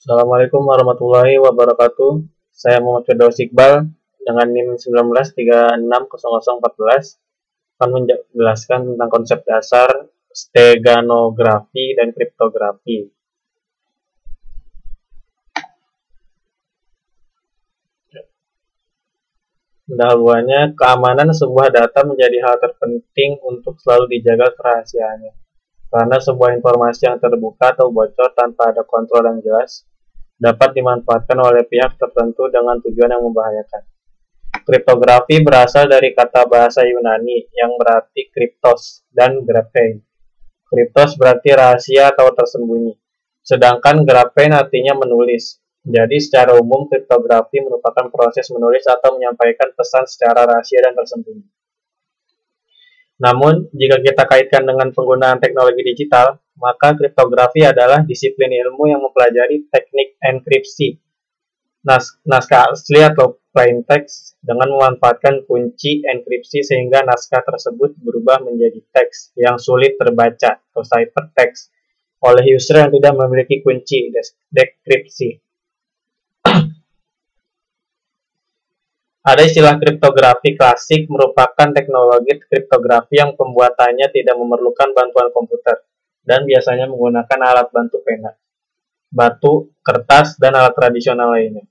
Assalamualaikum warahmatullahi wabarakatuh. Saya Muhammad Firdaus Iqbal dengan NIM 19360014 akan menjelaskan tentang konsep dasar steganografi dan kriptografi. Pendahuluannya, keamanan sebuah data menjadi hal terpenting untuk selalu dijaga kerahasiaannya. Karena sebuah informasi yang terbuka atau bocor tanpa ada kontrol yang jelas dapat dimanfaatkan oleh pihak tertentu dengan tujuan yang membahayakan. Kriptografi berasal dari kata bahasa Yunani yang berarti kriptos dan graphein. Kriptos berarti rahasia atau tersembunyi, sedangkan graphein artinya menulis. Jadi secara umum kriptografi merupakan proses menulis atau menyampaikan pesan secara rahasia dan tersembunyi. Namun, jika kita kaitkan dengan penggunaan teknologi digital, maka kriptografi adalah disiplin ilmu yang mempelajari teknik enkripsi naskah asli atau plain text dengan memanfaatkan kunci enkripsi sehingga naskah tersebut berubah menjadi teks yang sulit terbaca atau ciphertext oleh user yang tidak memiliki kunci dekripsi. Ada istilah kriptografi klasik merupakan teknologi kriptografi yang pembuatannya tidak memerlukan bantuan komputer dan biasanya menggunakan alat bantu pena, batu, kertas, dan alat tradisional lainnya.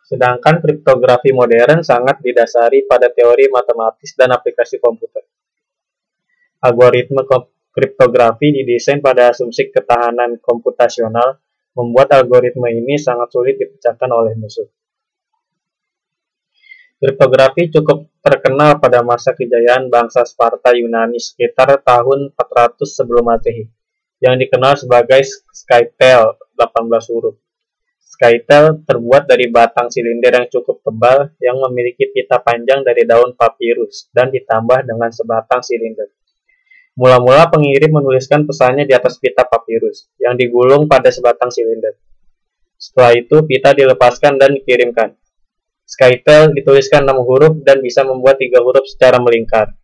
Sedangkan kriptografi modern sangat didasari pada teori matematis dan aplikasi komputer. Algoritma kriptografi didesain pada asumsi ketahanan komputasional membuat algoritma ini sangat sulit dipecahkan oleh musuh. Kriptografi cukup terkenal pada masa kejayaan bangsa Sparta Yunani sekitar tahun 400 sebelum Masehi, yang dikenal sebagai Skytel 18 huruf. Skytel terbuat dari batang silinder yang cukup tebal yang memiliki pita panjang dari daun papirus dan ditambah dengan sebatang silinder. Mula-mula pengirim menuliskan pesannya di atas pita papirus yang digulung pada sebatang silinder. Setelah itu, pita dilepaskan dan dikirimkan. Skytel dituliskan 6 huruf dan bisa membuat 3 huruf secara melingkar.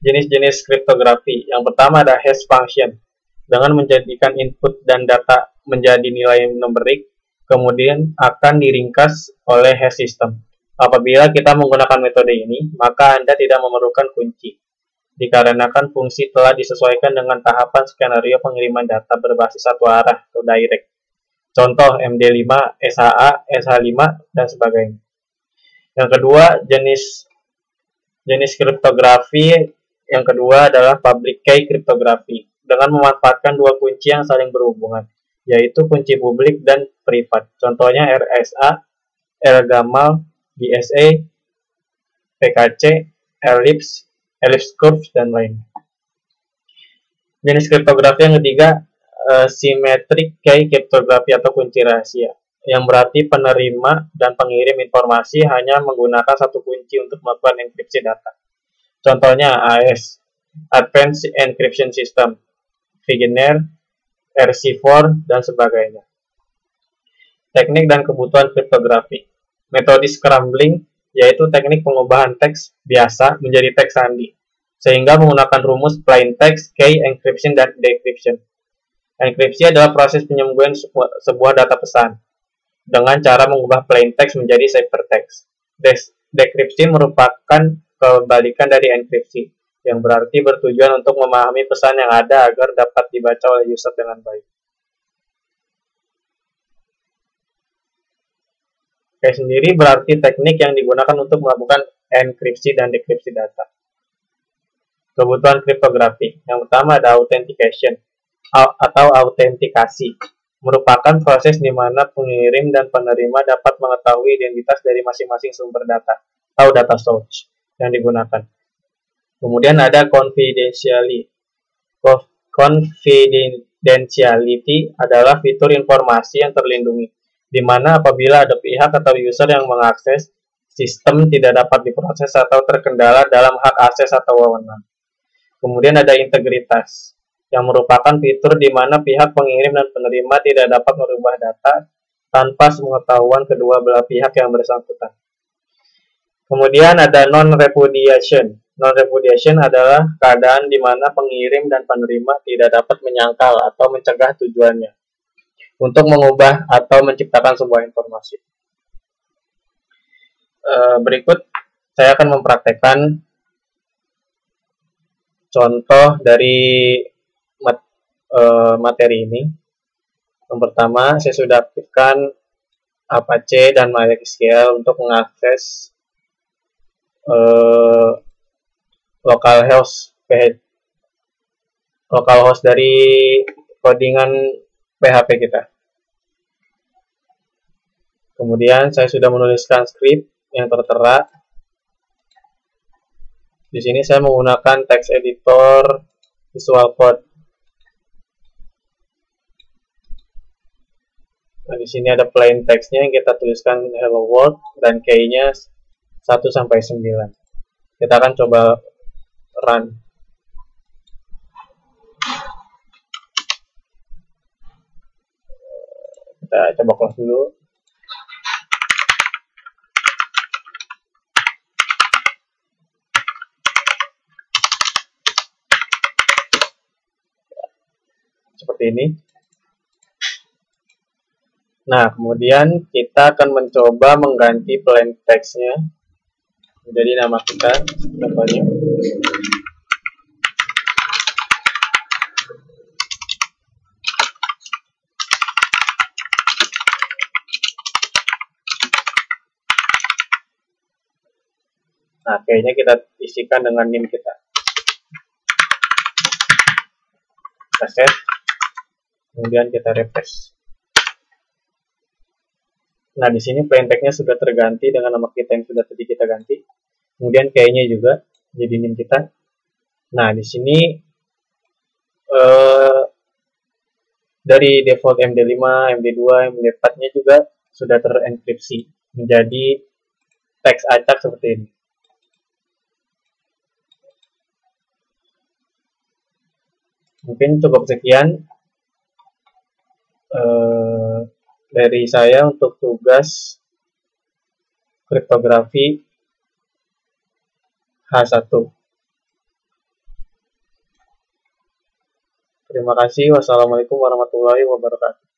Jenis-jenis kriptografi. Yang pertama ada hash function, dengan menjadikan input dan data menjadi nilai numerik, kemudian akan diringkas oleh hash system. Apabila kita menggunakan metode ini, maka Anda tidak memerlukan kunci, dikarenakan fungsi telah disesuaikan dengan tahapan skenario pengiriman data berbasis satu arah atau direct. Contoh MD5, SHA, SH5, dan sebagainya. Yang kedua, jenis kriptografi yang kedua adalah public key kriptografi, dengan memanfaatkan dua kunci yang saling berhubungan, yaitu kunci publik dan privat. Contohnya RSA, L-Gamal, BSA, PKC, Ellipse curve, dan lain. Jenis kriptografi yang ketiga, symmetric key kriptografi atau kunci rahasia, yang berarti penerima dan pengirim informasi hanya menggunakan satu kunci untuk melakukan enkripsi data. Contohnya AES, Advanced Encryption System, Wegener, RC4, dan sebagainya. Teknik dan kebutuhan kriptografi. Metode scrambling, yaitu teknik pengubahan teks biasa menjadi teks sandi, sehingga menggunakan rumus plain text, key, encryption, dan decryption. Enkripsi adalah proses penyembunyian sebuah data pesan dengan cara mengubah plain text menjadi ciphertext. Decryption merupakan kebalikan dari enkripsi, yang berarti bertujuan untuk memahami pesan yang ada agar dapat dibaca oleh user dengan baik. Sendiri berarti teknik yang digunakan untuk melakukan enkripsi dan dekripsi data. Kebutuhan kriptografi. Yang pertama ada authentication atau autentikasi. Merupakan proses di mana pengirim dan penerima dapat mengetahui identitas dari masing-masing sumber data atau data source yang digunakan. Kemudian ada confidentiality. Confidentiality adalah fitur informasi yang terlindungi, di mana apabila ada pihak atau user yang mengakses, sistem tidak dapat diproses atau terkendala dalam hak akses atau wewenang. Kemudian ada integritas, yang merupakan fitur di mana pihak pengirim dan penerima tidak dapat merubah data tanpa sepengetahuan kedua belah pihak yang bersangkutan. Kemudian ada non-repudiation, Non-repudiation adalah keadaan di mana pengirim dan penerima tidak dapat menyangkal atau mencegah tujuannya untuk mengubah atau menciptakan sebuah informasi. Berikut saya akan mempraktekkan contoh dari materi ini. Yang pertama, saya sudah aktifkan Apache dan MySQL untuk mengakses localhost dari codingan PHP kita. Kemudian saya sudah menuliskan script yang tertera. Di sini saya menggunakan text editor Visual Code. Nah, di sini ada plain text-nya yang kita tuliskan hello world dan key-nya 1 sampai 9. Kita akan coba run. Kita coba close dulu. Seperti ini. Nah, kemudian kita akan mencoba mengganti plain text-nya menjadi nama kita, contohnya. Nah, kayaknya kita isikan dengan NIM kita. Kita save, kemudian kita refresh. Nah, di sini plain text-nya sudah terganti dengan nama kita yang sudah tadi kita ganti. Kemudian key-nya juga jadi NIM kita. Nah, di sini dari default MD5, MD2, MD4-nya juga sudah terenkripsi menjadi teks acak seperti ini. Mungkin cukup sekian dari saya untuk tugas kriptografi H1. Terima kasih. Wassalamualaikum warahmatullahi wabarakatuh.